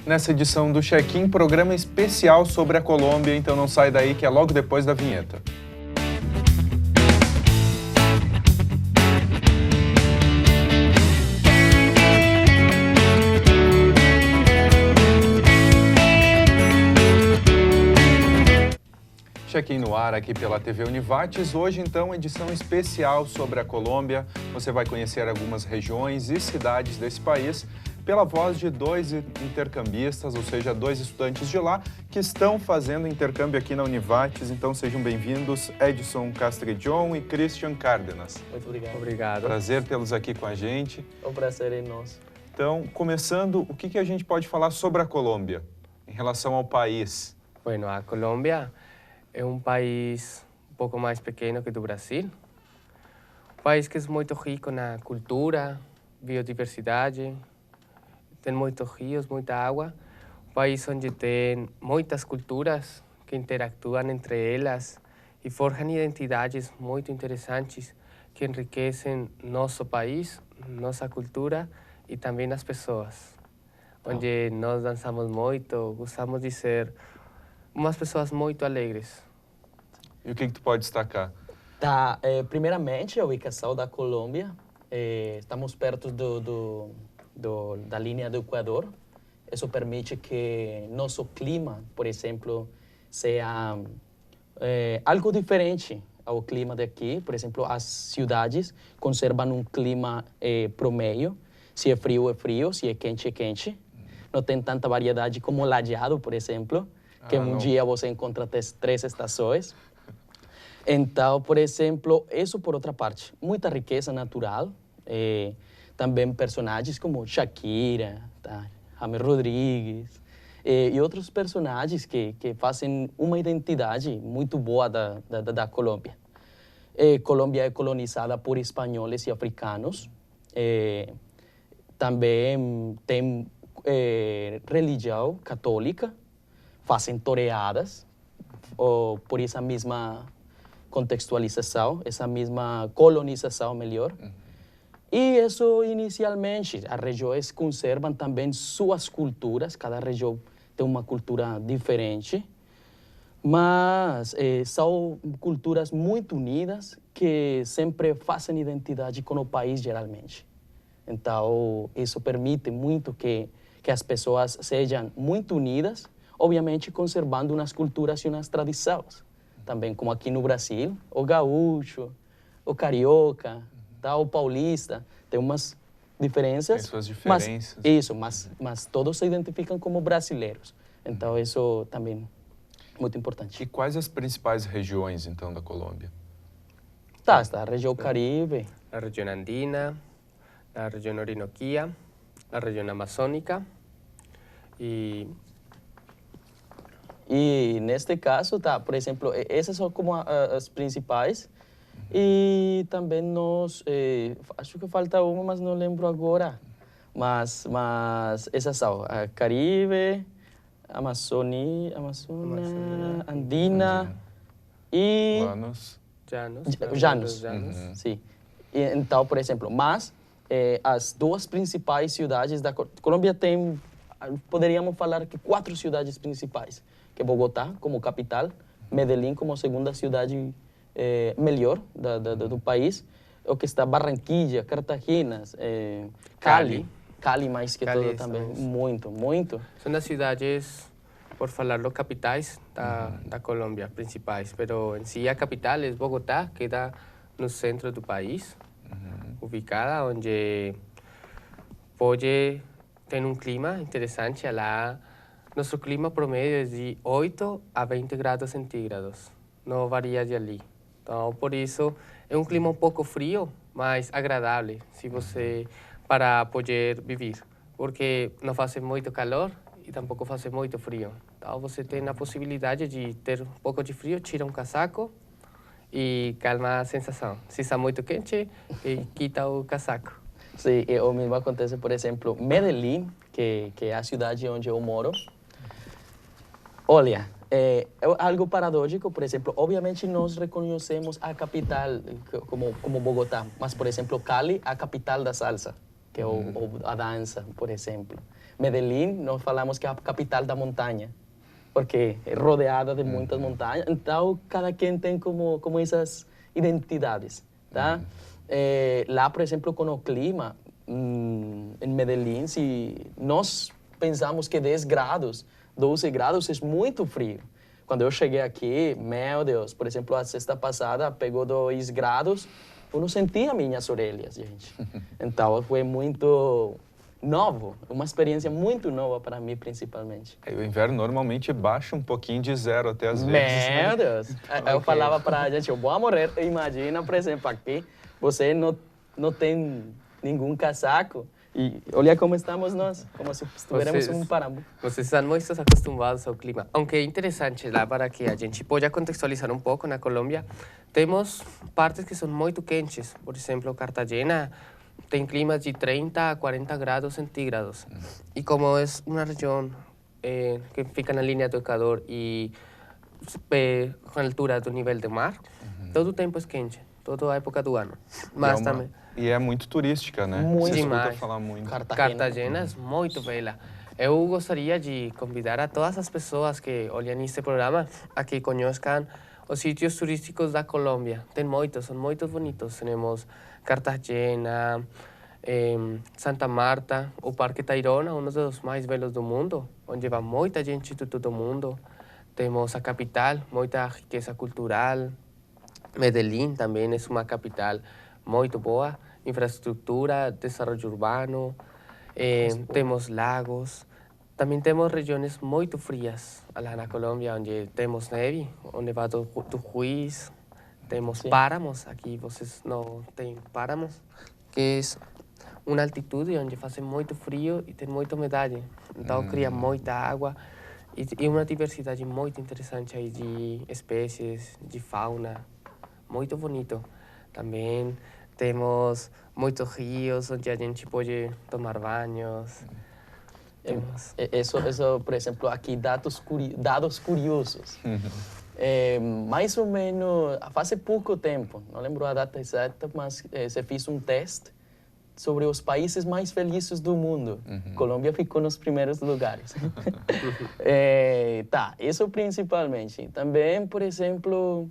nessa edição do Check-in, programa especial sobre a Colômbia, então não sai daí que é logo depois da vinheta. Check-in no ar aqui pela TV Univates. Hoje, então, edição especial sobre a Colômbia. Você vai conhecer algumas regiões e cidades desse país pela voz de dois intercambistas, ou seja, dois estudantes de lá que estão fazendo intercâmbio aqui na Univates. Então, sejam bem-vindos, Edson Castrillón e Christian Cárdenas. Muito obrigado. Obrigado. Prazer tê-los aqui com a gente. O prazer é nosso. Então, começando, o que a gente pode falar sobre a Colômbia em relação ao país? Bueno, a Colômbia é um país um pouco mais pequeno que do Brasil. Um país que é muito rico na cultura, biodiversidade, tem muitos rios, muita água. Um país onde tem muitas culturas que interatuam entre elas e forjam identidades muito interessantes que enriquecem nosso país, nossa cultura e também as pessoas. Onde nós dançamos muito, gostamos de ser umas pessoas muito alegres. E o que tu pode destacar? Primeiramente, a ubicação da Colômbia. Estamos perto da linha do Equador. Isso permite que nosso clima, por exemplo, seja algo diferente ao clima daqui. Por exemplo, as cidades conservam um clima promedio. Se é frio, se é quente. Não tem tanta variedade como Lajeado, por exemplo, que dia você encontra três estações. Então, por exemplo, isso por outra parte, muita riqueza natural, também personagens como Shakira, James Rodrigues, e outros personagens que fazem uma identidade muito boa da Colômbia. Colômbia é colonizada por espanhóis e africanos, também tem religião católica, fazem toreadas, por essa mesma contextualização, essa mesma colonização, melhor. E isso, inicialmente, as regiões conservam também suas culturas, cada região tem uma cultura diferente, mas são culturas muito unidas que sempre fazem identidade com o país, geralmente. Então, isso permite muito que as pessoas sejam muito unidas, obviamente conservando umas culturas e umas tradições. Também, como aqui no Brasil, o gaúcho, o carioca, o paulista, tem umas diferenças. Tem suas diferenças. Mas todos se identificam como brasileiros. Então, isso também é muito importante. E quais as principais regiões, então, da Colômbia? Está a região Caribe. A região andina, a região orinoquia, a região amazônica E neste caso, por exemplo, essas são como as principais. E também nós, acho que falta uma, mas não lembro agora. Mas essas são a Caribe, Amazônia, Andina e Llanos. Sim. E, então, por exemplo, as duas principais cidades da Colômbia tem, poderíamos falar que 4 cidades principais, que é Bogotá como capital, Medellín como segunda cidade melhor do país, o que está Barranquilla, Cartagena, Cali mais que tudo também, muito. São as cidades, por falarlo, capitais da Colômbia, principais, mas em si a capital é Bogotá, que está no centro do país, ubicada, onde pode ter um clima interessante. Lá, nosso clima promédio é de 8 a 20 graus centígrados, não varia de ali. Então, por isso, é um clima um pouco frio, mas agradável, se você para poder viver, porque não faz muito calor e tampouco faz muito frio. Então, você tem a possibilidade de ter um pouco de frio, tira um casaco e calma a sensação. Se está muito quente, quita o casaco. Sim, o mesmo acontece, por exemplo, Medellín, que é a cidade onde eu moro. Olha, é algo paradójico, por exemplo, obviamente nós reconhecemos a capital como Bogotá, mas, por exemplo, Cali, a capital da salsa, que é a dança, por exemplo. Medellín, nós falamos que é a capital da montanha, porque é rodeada de muitas montanhas. Então, cada quem tem como essas identidades, tá? Lá, por exemplo, com o clima, em Medellín, se nós pensamos que 10 graus, 12 graus é muito frio. Quando eu cheguei aqui, meu Deus, por exemplo, a sexta passada pegou 2 graus, eu não sentia minhas orelhas, gente. Então, foi muito novo, uma experiência muito nova para mim, principalmente. O inverno normalmente baixa um pouquinho de 0 até às vezes. Meu Deus! Eu falava para a gente, eu vou morrer. Imagina, por exemplo, aqui, você não tem nenhum casaco. E olha como estamos nós, como se estivéssemos em um parambu. Vocês estão muito acostumados ao clima. Aunque é interessante lá para que a gente possa contextualizar um pouco na Colômbia, temos partes que são muito quentes. Por exemplo, Cartagena tem climas de 30 a 40 graus centígrados. E como é uma região que fica na linha do Equador e com a altura do nível do mar, todo o tempo é quente, toda a época do ano. Mas também... E é muito turística, né? Muito demais. Falar muito. Cartagena é muito bela. Eu gostaria de convidar a todas as pessoas que olham este programa a que conheçam os sítios turísticos da Colômbia. Tem muitos, são muito bonitos. Temos Cartagena, Santa Marta, o Parque Tayrona, um dos mais belos do mundo, onde vai muita gente de todo o mundo. Temos a capital, muita riqueza cultural. Medellín também é uma capital muito boa, infraestrutura, desenvolvimento urbano, temos lagos, também temos regiões muito frias lá na Colômbia, onde temos neve, onde vai do Juiz, temos páramos, aqui vocês não têm páramos, que é uma altitude onde faz muito frio e tem muita umidade, então cria muita água e uma diversidade muito interessante aí de espécies, de fauna, muito bonito. Também temos muitos rios onde a gente pode tomar banhos. Isso, por exemplo, aqui dados curiosos. Mais ou menos, faz pouco tempo, não lembro a data exata, mas se fez um teste sobre os países mais felizes do mundo. Colômbia ficou nos primeiros lugares. Isso principalmente. Também, por exemplo,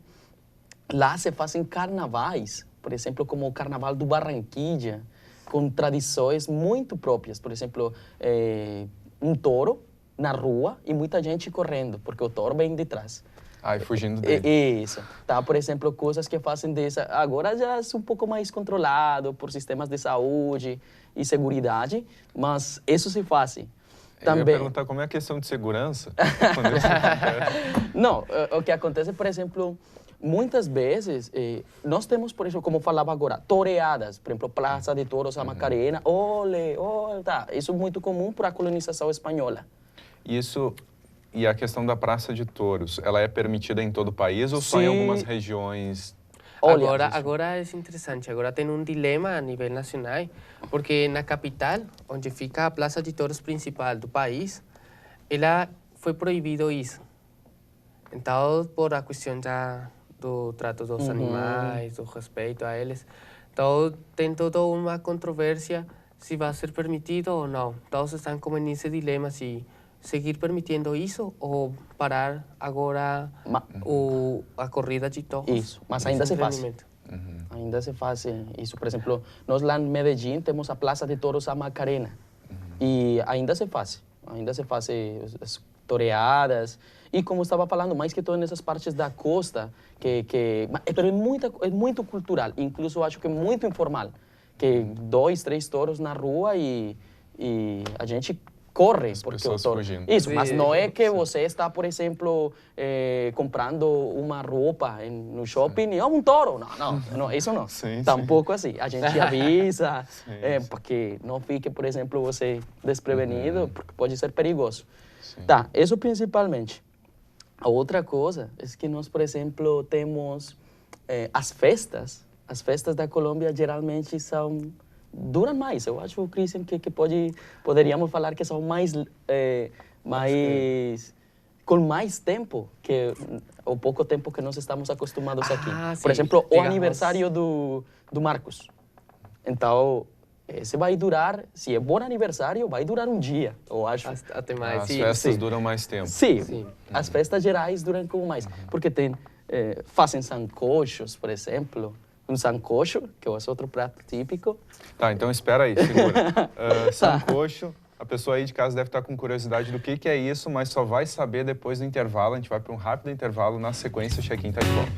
lá se fazem carnavais, por exemplo, como o Carnaval do Barranquilla, com tradições muito próprias. Por exemplo, um touro na rua e muita gente correndo, porque o touro vem de trás. E fugindo dele. Isso. Tá, por exemplo, coisas que fazem dessa... Agora já é um pouco mais controlado por sistemas de saúde e seguridade, mas isso se faz. Eu ia perguntar como é a questão de segurança quando isso acontece. Não, o que acontece, por exemplo... Muitas vezes, nós temos, por exemplo, como falava agora, toreadas, por exemplo, Praça de Toros, a Macarena, isso é muito comum para a colonização espanhola. E a questão da Praça de Touros, ela é permitida em todo o país ou só em algumas regiões? Agora é interessante, agora tem um dilema a nível nacional, porque na capital, onde fica a Praça de Touros principal do país, ela foi proibido isso. Então, por a questão do trato dos animais, do respeito a eles. Então, tem toda uma controvérsia se vai ser permitido ou não. Todos estão como nesse dilema se seguir permitindo isso ou parar agora a corrida de touros. Isso, mas ainda se faz. Ainda se faz isso. Por exemplo, nós lá em Medellín temos a Praça de Toros a Macarena. E ainda se faz as toreadas. E como estava falando, mais que todo nessas partes da costa, pero é muito cultural, incluso eu acho que é muito informal, que 2, 3 touros na rua e a gente corre. As pessoas fugindo. Isso, mas não é que você está, por exemplo, comprando uma roupa no shopping e um touro. Não, isso não. Tampouco assim. A gente avisa para que não fique, por exemplo, você desprevenido, porque pode ser perigoso. Tá, isso principalmente. A outra coisa é que nós, por exemplo, temos as festas da Colômbia geralmente duram mais. Eu acho, Christian, que poderíamos falar que são com mais tempo que o pouco tempo que nós estamos acostumados aqui. Por exemplo, o aniversário do Marcos. Então, esse vai durar, se é bom aniversário, vai durar um dia, eu acho. Até mais. As Sim, festas sim. duram mais tempo. Sim, Sim. as festas gerais duram como mais, porque fazem sancochos, por exemplo, um sancocho, que é outro prato típico. Tá, então espera aí, segura. Sancocho, a pessoa aí de casa deve estar com curiosidade do que é isso, mas só vai saber depois do intervalo. A gente vai para um rápido intervalo, na sequência o Check-in tá de volta.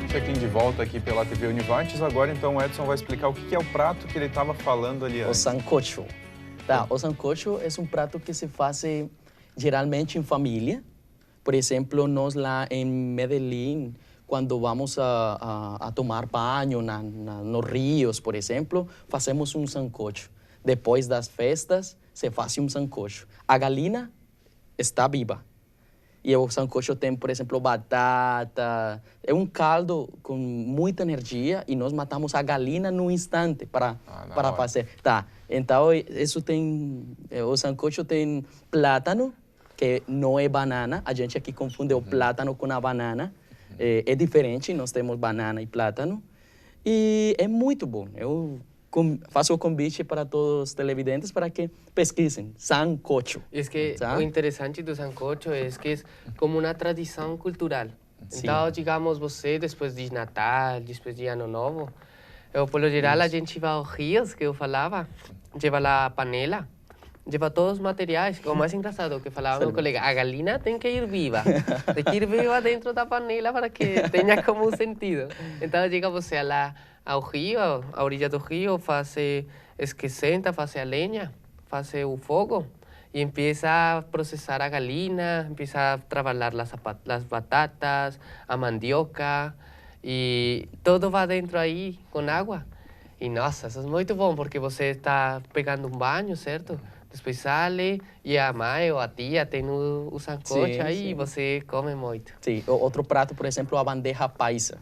Check-in de volta aqui pela TV Univates. Agora, então, o Edson vai explicar o que é o prato que ele estava falando ali O antes. sancocho. Tá, o sancocho é um prato que se faz geralmente em família. Por exemplo, nós lá em Medellín, quando vamos a tomar banho nos rios, por exemplo, fazemos um sancocho. Depois das festas, se faz um sancocho. A galinha está viva. E o sancocho tem, por exemplo, batata. É um caldo com muita energia e nós matamos a galinha no instante para fazer. Tá, então isso tem... O sancocho tem plátano, que não é banana. A gente aqui confunde o plátano com a banana. É diferente, nós temos banana e plátano. E é muito bom. Eu faço o convite para todos os televidentes para que pesquisem sancocho. Es que ¿Tá? lo interesante do sancocho es que es como una tradición cultural. Sí. Então, digamos, você, depois de Natal, depois de Ano Novo, por lo geral, a gente vai aos rios, que eu falava, leva lá a panela, leva todos os materiais. O mais engraçado que falava meu colega, a galinha tem que ir viva. Tem que ir viva dentro da panela para que tenha como sentido. Então, chega você lá ao rio, à orilla do rio, faz, esquecenta, faz a lenha, faz o fogo e empieza a processar a galinha, empieza a trabalhar as batatas, a mandioca e tudo vai dentro aí com água. E nossa, isso é muito bom porque você está pegando um banho, certo? Depois sale e a mãe ou a tia tem o sancocho aí e você come muito. Sim, outro prato, por exemplo, a bandeja paisa.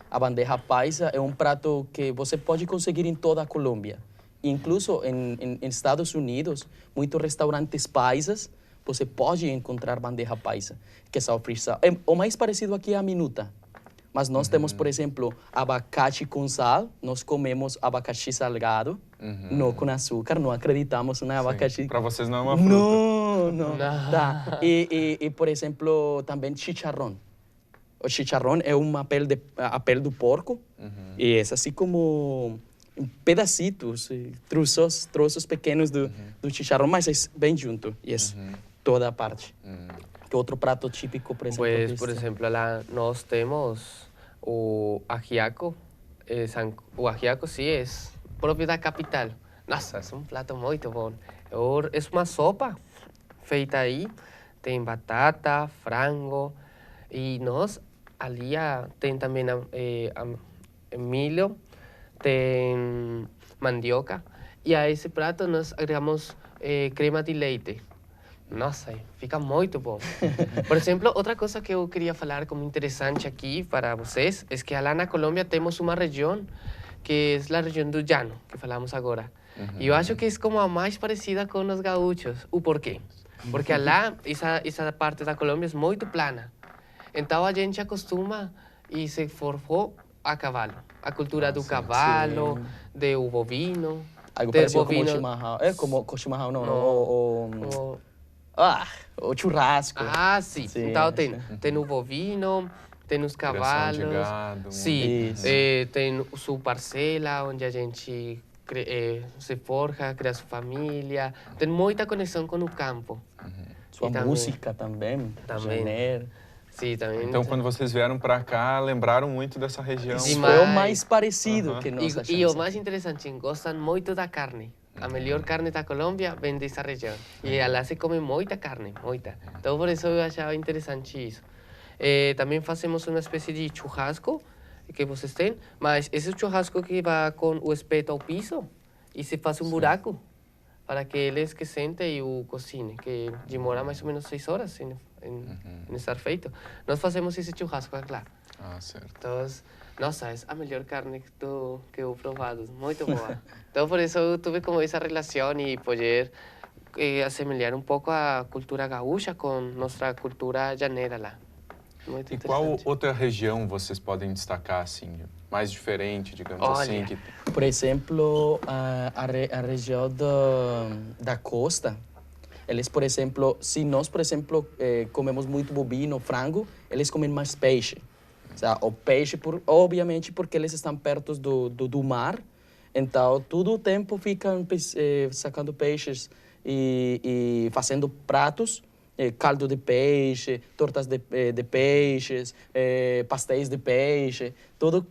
A bandeja paisa é um prato que você pode conseguir em toda a Colômbia. Incluso em Estados Unidos, muitos restaurantes paisas, você pode encontrar bandeja paisa, que são fritas. O mais parecido aqui é a minuta. Mas nós temos, por exemplo, abacate com sal. Nós comemos abacaxi salgado, não com açúcar. Não acreditamos no abacaxi. Para vocês não é uma fruta. Não. Tá. E, por exemplo, também chicharrón. O chicharrón é a pele do porco. E é assim como pedacitos, troços pequenos do chicharrón, mas é bem junto. E é toda a parte. Que outro prato típico, por exemplo? Pues, por exemplo, lá nós temos o ajiaco. O ajiaco, sim, é próprio da capital. Nossa, é um prato muito bom. É uma sopa feita aí. Tem batata, frango. E nós, ali, tem também milho, tem mandioca. E a esse prato nós agregamos crema de leite. Nossa, fica muito bom. Por exemplo, outra coisa que eu queria falar como interessante aqui para vocês é que lá na Colômbia temos uma região que é a região do Llano, que falamos agora. E eu acho que é como a mais parecida com os gaúchos. O porquê? Porque lá, essa parte da Colômbia é muito plana. Então a gente acostuma e se forjou a cavalo. A cultura do cavalo, do bovino. Algo parecido como o chimarrão. É como o chimarrão, não. O churrasco. Ah, sim. Então tem o bovino, tem os cavalos. De gado. Sim, tem sua parcela, onde a gente se forja, cria sua família. Tem muita conexão com o campo. Sua música também. Janeiro. Sim, também. Então, quando vocês vieram para cá, lembraram muito dessa região. Isso foi o mais parecido que nós E achamos. o mais interessante, gostam muito da carne. A melhor carne da Colômbia vem dessa região. E lá se come muita carne, muita. Então, por isso eu achava interessante isso. Também fazemos uma espécie de churrasco que vocês têm, mas esse churrasco que vai com o espeto ao piso e se faz um buraco para que eles que sentem e o cozinhem, que demora mais ou menos 6 horas em estar feito. Nós fazemos esse churrasco lá. Ah, certo. Então, nossa, é a melhor carne que eu provado, muito boa. Então, por isso eu tive como essa relação e poder assemelhar um pouco a cultura gaúcha com nossa cultura llaneira lá. Muito E qual interessante. outra região vocês podem destacar, assim, mais diferente, digamos assim? Que... Por exemplo, a região da costa, eles, por exemplo, se nós, por exemplo, comemos muito bovino, frango, eles comem mais peixe. O sea, o peixe, obviamente, porque eles estão perto do mar, então todo o tempo ficam sacando peixes e fazendo pratos, caldo de peixe, tortas de peixes, pastéis de peixe, tudo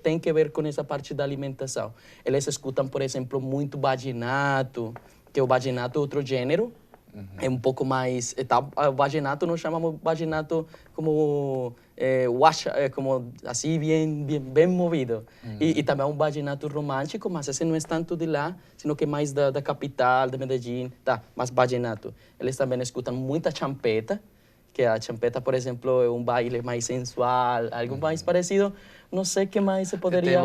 tem que ver com essa parte da alimentação. Eles escutam, por exemplo, muito vallenato, que o vallenato é outro gênero, é um pouco mais... o vallenato nós chamamos vallenato como como assim, bem movido. E também um vallenato romântico, mas esse não é tanto de lá, sino que mais da capital, de Medellín, mas vallenato. Eles também escutam muita champeta, que a champeta, por exemplo, é um baile mais sensual, algo mais parecido. Não sei o que mais se poderia...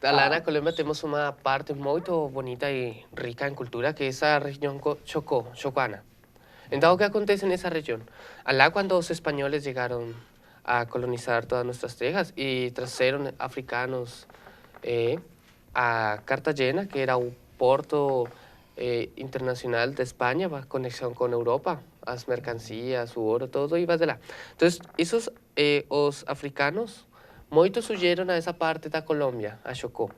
Lá na Colômbia temos uma parte muito bonita e rica em cultura, que é a região chocuana. Então, o que acontece nessa região? Lá, quando os espanhóis chegaram a colonizar todas nossas terras e trouxeram africanos a Cartagena, que era o porto internacional de Espanha, a conexão com a Europa, as mercancias, o ouro, tudo ia de lá. Então, os africanos, muitos surgiram a essa parte da Colômbia, a Chocó.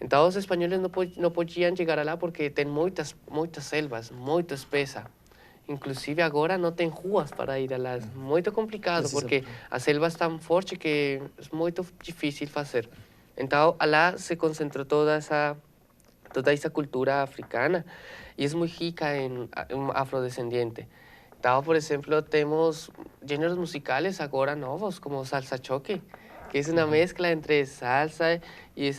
Então, os espanhóis não podiam chegar lá porque tem muitas selvas, muito espessa. Inclusive, agora não tem ruas para ir lá. É muito complicado, porque a selva é tão forte que é muito difícil fazer. Então, lá se concentrou toda essa cultura africana e é muito rica em afrodescendente. Então, por exemplo, temos gêneros musicais agora novos, como salsa choque, que é uma mescla entre salsa e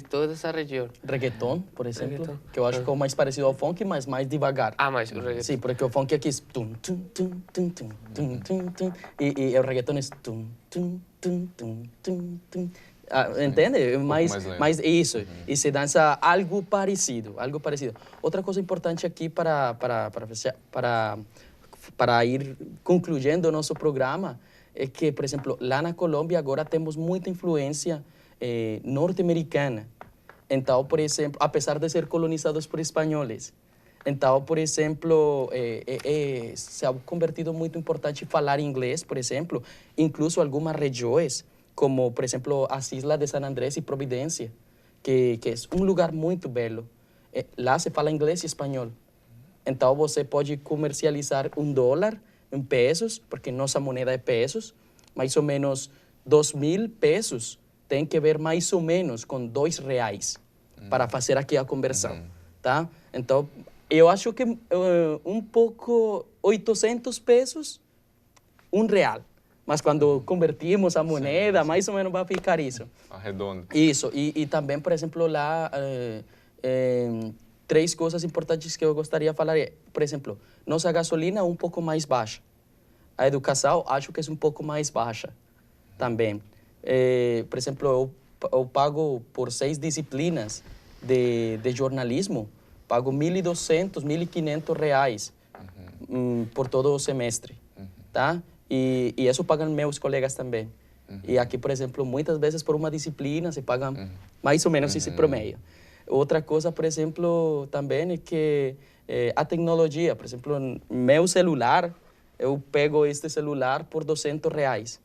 toda essa região. Reggaeton, por exemplo, que eu acho que é o mais parecido ao funk, mas mais devagar. Mais o reggaeton. Sim, porque o funk aqui é tum, tum, tum, tum, tum, tum, tum, tum, e o reggaeton é tum, tum, tum, tum, tum, tum. Entende? Mais isso. E se dança algo parecido, Outra coisa importante aqui para ir concluindo o nosso programa é que, por exemplo, lá na Colômbia agora temos muita influência norte-americana. Então, por exemplo, apesar de ser colonizados por espanhóis, então, por exemplo, se ha convertido muito importante falar inglês, por exemplo, incluso algumas regiões, como, por exemplo, as Islas de San Andrés e Providência, que é um lugar muito belo. Lá se fala inglês e espanhol. Então, você pode comercializar $1 em pesos, porque nossa moneda é pesos, mais ou menos 2.000 pesos tem que ver mais ou menos com R$2 para fazer aqui a conversão, tá? Então, eu acho que um pouco 800 pesos, R$1. Mas quando convertimos a moneda, mais ou menos vai ficar isso. Arredondo. Isso, e também, por exemplo, lá... 3 coisas importantes que eu gostaria de falar. Por exemplo, nossa gasolina é um pouco mais baixa. A educação, acho que é um pouco mais baixa também. Por exemplo, eu pago por 6 disciplinas de jornalismo, pago R$1.200, R$1.500 por todo o semestre, tá? E isso pagam meus colegas também. E aqui, por exemplo, muitas vezes por uma disciplina se paga mais ou menos esse promedio. Outra coisa, por exemplo, também é que a tecnologia, por exemplo, meu celular, eu pego este celular por R$200.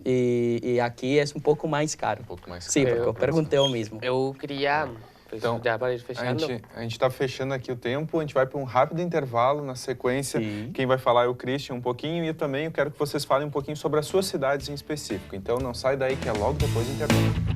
E aqui é um pouco mais caro. Um pouco mais caro. Sim, porque eu perguntei eu mesmo. Eu queria Então, já para ir fechando. A gente está fechando aqui o tempo, a gente vai para um rápido intervalo. Na sequência, Sim. quem vai falar é o Christian um pouquinho e também eu quero que vocês falem um pouquinho sobre as suas cidades em específico. Então não sai daí que é logo depois do intervalo.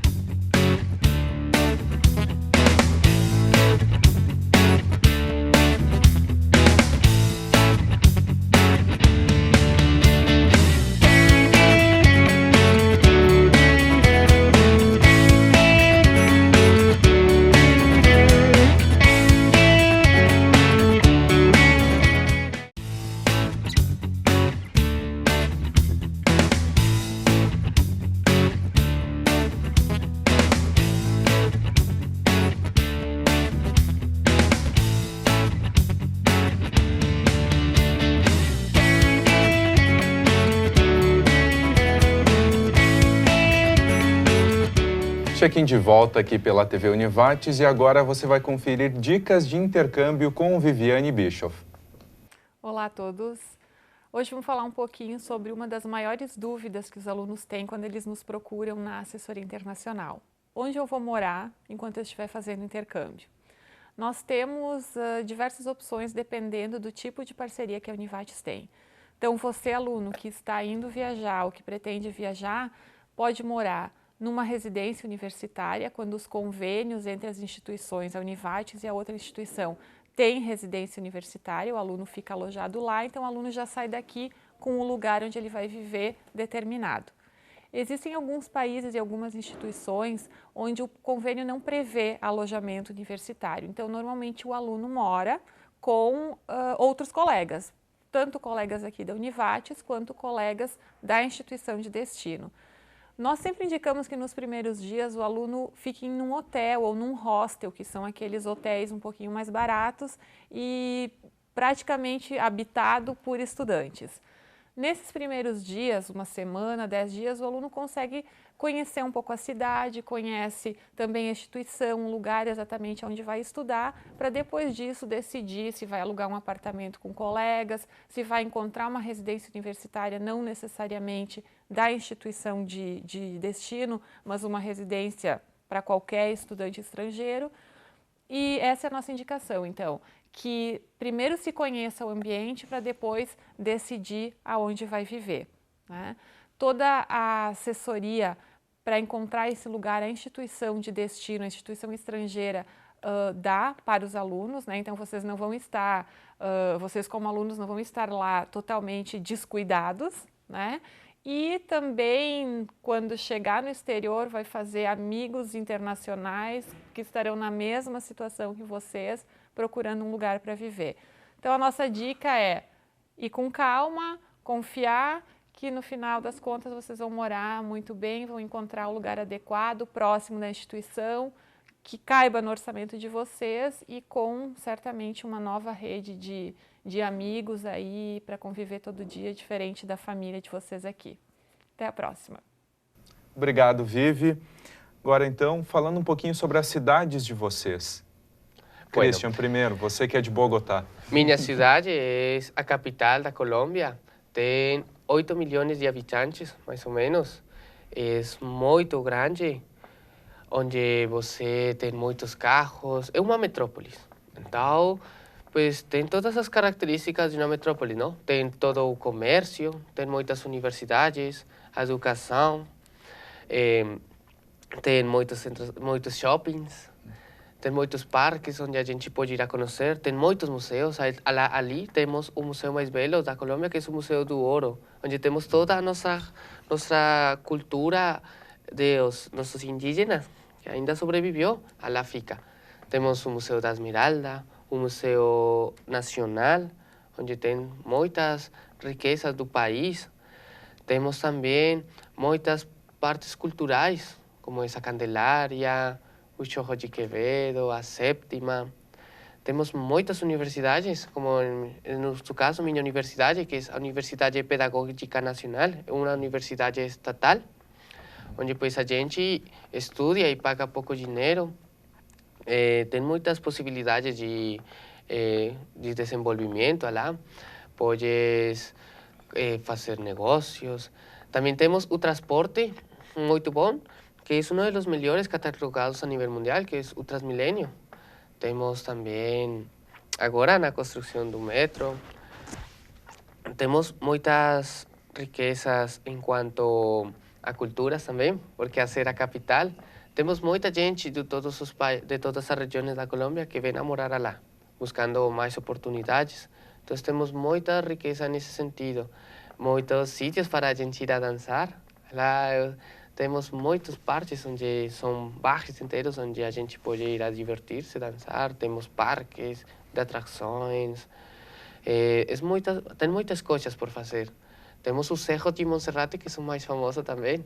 Check-in de volta aqui pela TV Univates e agora você vai conferir dicas de intercâmbio com Viviane Bischoff. Olá a todos. Hoje vamos falar um pouquinho sobre uma das maiores dúvidas que os alunos têm quando eles nos procuram na assessoria internacional. Onde eu vou morar enquanto eu estiver fazendo intercâmbio? Nós temos diversas opções dependendo do tipo de parceria que a Univates tem. Então, você, aluno que está indo viajar ou que pretende viajar, pode morar numa residência universitária, quando os convênios entre as instituições, a Univates e a outra instituição, têm residência universitária, o aluno fica alojado lá, então o aluno já sai daqui com o lugar onde ele vai viver determinado. Existem alguns países e algumas instituições onde o convênio não prevê alojamento universitário, então normalmente o aluno mora com outros colegas, tanto colegas aqui da Univates quanto colegas da instituição de destino. Nós sempre indicamos que nos primeiros dias o aluno fique em um hotel ou num hostel, que são aqueles hotéis um pouquinho mais baratos e praticamente habitado por estudantes. Nesses primeiros dias, uma semana, 10 dias, o aluno consegue conhecer um pouco a cidade, conhece também a instituição, o lugar exatamente onde vai estudar, para depois disso decidir se vai alugar um apartamento com colegas, se vai encontrar uma residência universitária, não necessariamente da instituição de destino, mas uma residência para qualquer estudante estrangeiro. E essa é a nossa indicação, então, que primeiro se conheça o ambiente para depois decidir aonde vai viver, né? Toda a assessoria para encontrar esse lugar, a instituição de destino, a instituição estrangeira, dá para os alunos, né? Então vocês não vão estar, vocês como alunos não vão estar lá totalmente descuidados, né? E também, quando chegar no exterior, vai fazer amigos internacionais que estarão na mesma situação que vocês, procurando um lugar para viver. Então, a nossa dica é ir com calma, confiar que no final das contas vocês vão morar muito bem, vão encontrar o lugar adequado, próximo da instituição, que caiba no orçamento de vocês e com, certamente, uma nova rede de amigos aí para conviver todo dia, diferente da família de vocês aqui. Até a próxima. Obrigado, Vivi. Agora, então, falando um pouquinho sobre as cidades de vocês. Bueno. Christian, primeiro, você que é de Bogotá. Minha cidade é a capital da Colômbia, tem 8 milhões de habitantes, mais ou menos. É muito grande, onde você tem muitos carros, é uma metrópole. Então, pues, tem todas as características de uma metrópole, não? Tem todo o comércio, tem muitas universidades, a educação, tem muitos centros, muitos shoppings, tem muitos parques onde a gente pode ir a conhecer, tem muitos museus. Ali temos o museu mais belo da Colômbia, que é o Museu do Ouro, onde temos toda a nossa cultura dos nossos indígenas, que ainda sobreviveu à África. Temos o Museu da Esmeralda, o Museu Nacional, onde tem muitas riquezas do país. Temos também muitas partes culturais, como essa Candelária, o Chorro de Quevedo, a Séptima. Temos muitas universidades, como no nosso caso, minha universidade, que é a Universidade Pedagógica Nacional, é uma universidade estatal, onde pues, a gente estuda e paga pouco dinheiro. Tem muitas possibilidades de desenvolvimento lá. Podes fazer negócios. Também temos o transporte muito bom, que es uno de los mejores catalogados a nivel mundial, que es o Transmilenio. Tenemos también, agora na construção do metro, temos muitas riquezas em quanto a culturas também, porque a ser a capital, temos muita gente de todas as regiões da Colômbia que vem a morar lá, buscando mais oportunidades. Então temos muita riqueza nesse sentido, muitos sítios para a gente ir a dançar. Lá temos muitos parques onde são bairros inteiros onde a gente pode ir a divertir-se, dançar. Temos parques de atrações. Tem muitas coisas por fazer. Temos o Cerro de Monserrate, que é o mais famoso também,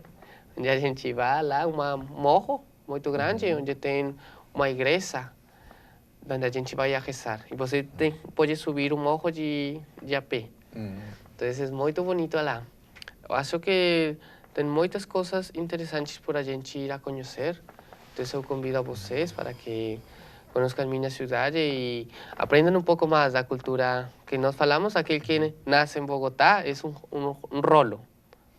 onde a gente vai lá, um morro muito grande, onde tem uma igreja, onde a gente vai a rezar. E você pode subir um morro de a pé. Então, é muito bonito lá. Eu acho que tem muitas coisas interessantes para a gente ir a conhecer. Então, eu convido a vocês para que conozcan minha cidade e aprendam um pouco mais da cultura que nós falamos. Aquele que nasce em Bogotá é um rolo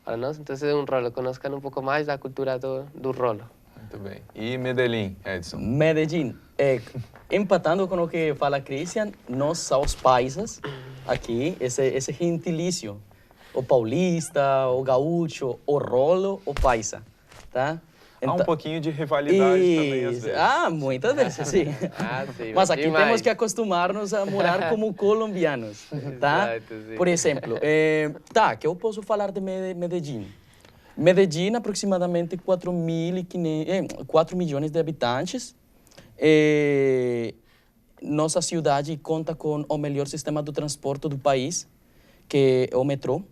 para nós, então é um rolo. Conozcan um pouco mais da cultura do rolo. Muito bem. E Medellín, Edson? Medellín, empatando com o que fala Christian, nós somos paisas aqui, esse gentilício, o paulista, o gaúcho, o rolo, o paisa, tá? Há um pouquinho de rivalidade também, às vezes. Muitas vezes, sim. Sim, mas aqui temos que acostumar-nos a morar como colombianos, tá? Exato, sim. Por exemplo, que eu posso falar de Medellín. Medellín, aproximadamente 4 milhões de habitantes. Nossa cidade conta com o melhor sistema de transporte do país, que é o metrô.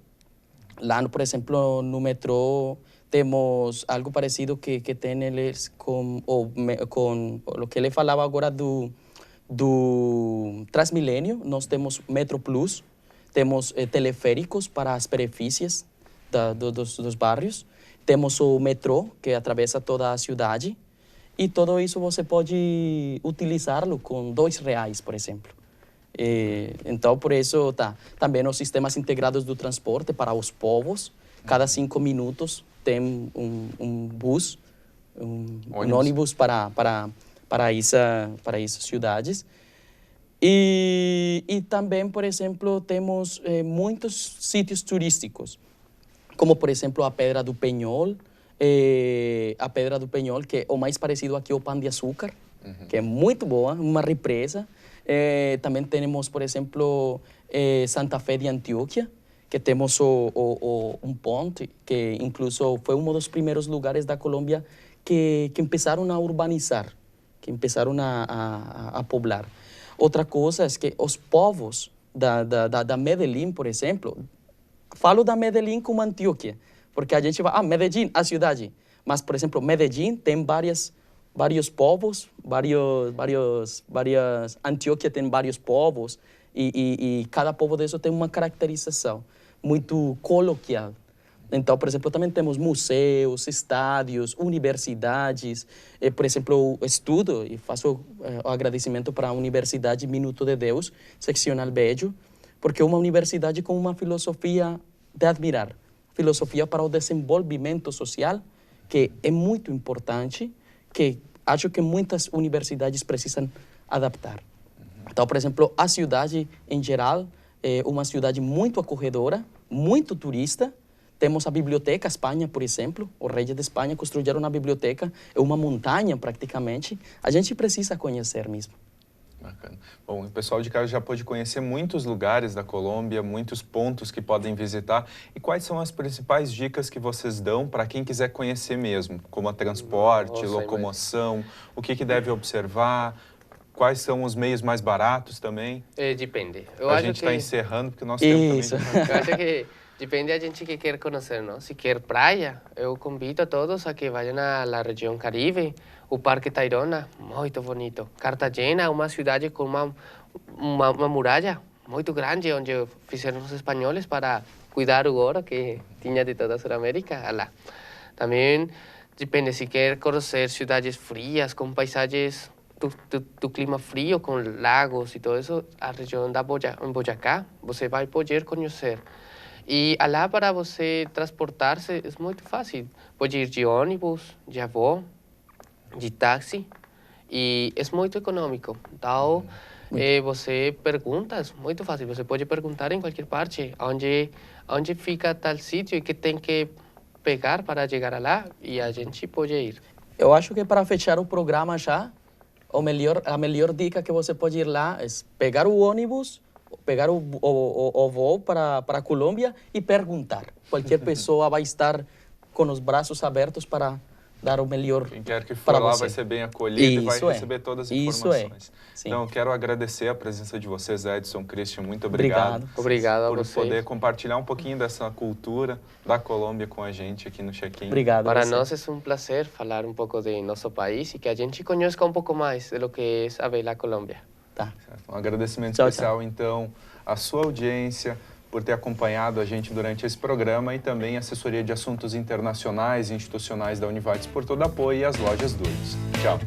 Lá, por exemplo, no metrô, temos algo parecido que tem eles com o que ele falava agora do Transmilenio. Nós temos Metro Plus, temos teleféricos para as periferias dos bairros, temos o metrô, que atravessa toda a cidade, e tudo isso você pode utilizá-lo com R$2, por exemplo. Então, por isso, também os sistemas integrados do transporte para os povos, cada 5 minutos tem um bus, um ônibus para essas cidades. E também, por exemplo, temos muitos sítios turísticos, como, por exemplo, a Pedra do Peñol, que é o mais parecido aqui ao Pão de Açúcar, que é muito boa, uma represa. Também temos, por exemplo, Santa Fé de Antioquia, que temos um ponte, que incluso foi um dos primeiros lugares da Colômbia que começaram a urbanizar, que começaram a poblar. Outra coisa é que os povos da Medellín, por exemplo, falo da Medellín como Antioquia, porque a gente vai, Medellín, a cidade, mas, por exemplo, Medellín tem vários povos, Antioquia tem vários povos, e cada povo disso tem uma caracterização muito coloquial. Então, por exemplo, também temos museus, estádios, universidades. Por exemplo, eu estudo e faço o agradecimento para a Universidade Minuto de Deus, seccional Bello, porque é uma universidade com uma filosofia de admirar, filosofia para o desenvolvimento social, que é muito importante, que acho que muitas universidades precisam adaptar. Então, por exemplo, a cidade em geral é uma cidade muito acolhedora, muito turista. Temos a Biblioteca Espanha, por exemplo. Os reis de Espanha construíram uma biblioteca, é uma montanha praticamente. A gente precisa conhecer mesmo. Bacana. Bom, o pessoal de casa já pôde conhecer muitos lugares da Colômbia, muitos pontos que podem visitar. E quais são as principais dicas que vocês dão para quem quiser conhecer mesmo? Como a transporte, locomoção, o que deve observar? Quais são os meios mais baratos também? Depende. A gente está encerrando, porque o nosso tempo também... Eu acho que depende da gente que quer conhecer, não? Se quer praia, eu convido a todos a que vayam à região Caribe, o Parque Tayrona, muito bonito. Cartagena, uma cidade com uma muralha muito grande, onde fizeram os espanhóis para cuidar o ouro que tinha de toda a Sudamérica. Lá. Também depende, se quer conhecer cidades frias, com paisagens do clima frio, com lagos e tudo isso, a região em Boyacá, você vai poder conhecer. E lá para você transportar-se é muito fácil. Pode ir de ônibus, de avô, de táxi, e é muito econômico. Então, você pergunta, é muito fácil. Você pode perguntar em qualquer parte onde fica tal sítio e que tem que pegar para chegar lá, e a gente pode ir. Eu acho que para fechar o programa já, a melhor dica que você pode ir lá é pegar o ônibus, pegar o voo para a Colômbia e perguntar. Qualquer pessoa vai estar com os braços abertos para dar o melhor. Quem quer que for lá vai ser bem acolhido e vai receber todas as informações. Então, quero agradecer a presença de vocês, Edson, Christian, muito obrigado. Obrigado a por vocês. Poder compartilhar um pouquinho dessa cultura da Colômbia com a gente aqui no Check-in. Obrigado. Para nós é um prazer falar um pouco de nosso país e que a gente conheça um pouco mais do que é a bela Colômbia. Tá. Um agradecimento especial, então, à sua audiência, por ter acompanhado a gente durante esse programa e também a Assessoria de Assuntos Internacionais e Institucionais da Univates por todo o apoio e as lojas Dulles. Tchau.